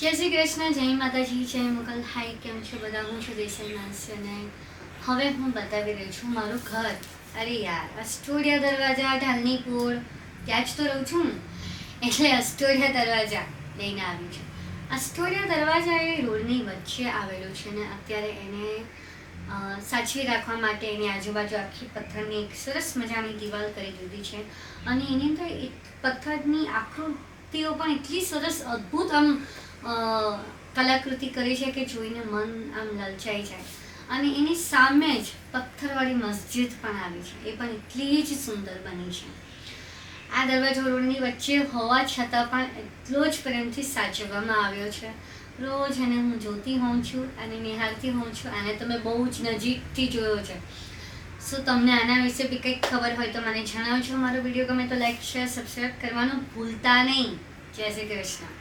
જય શ્રી કૃષ્ણ, જય માતાજી, જય મુગલ. હાય, કેમ છો બધા? હું છું દેસાઈ નાસી અને હવે હું બતાવી રહી છું મારું ઘર. અરે યાર, અસ્ટોડિયા દરવાજા, ઢાલનીપુર, ત્યાં જ તો રહું છું, એટલે અસ્ટોડિયા દરવાજા લઈને આવી છું. અસ્ટોડિયા દરવાજા એ રોડની વચ્ચે આવેલું છે ને અત્યારે એને સાચવી રાખવા માટે એની આજુબાજુ આખી પથ્થરની એક સરસ મજાની દિવાલ કરી દીધી છે અને એની અંદર એક પથ્થરની આકૃતિઓ પણ એટલી સરસ અદ્ભુત આમ કલાકૃતિ કરી છે કે જોઈને મન આમ લલચાઈ જાય. અને એની સામે જ પથ્થરવાળી મસ્જિદ પણ આવી છે, એ પણ એટલી જ સુંદર બની છે. આ દરવાજો રોડની વચ્ચે હોવા છતાં પણ એટલો જ પ્રેમથી સાચવવામાં આવ્યો છે. રોજ એને હું જોતી હોઉં છું અને નિહાળતી હોઉં છું. આને તમે બહુ જ નજીકથી જોયો છે. શું તમને આના વિશે બી કંઈક ખબર હોય તો મને જણાવજો. મારો વિડીયો ગમે તો લાઈક, શેર, સબસ્ક્રાઈબ કરવાનું ભૂલતા નહીં. જય શ્રી કૃષ્ણ.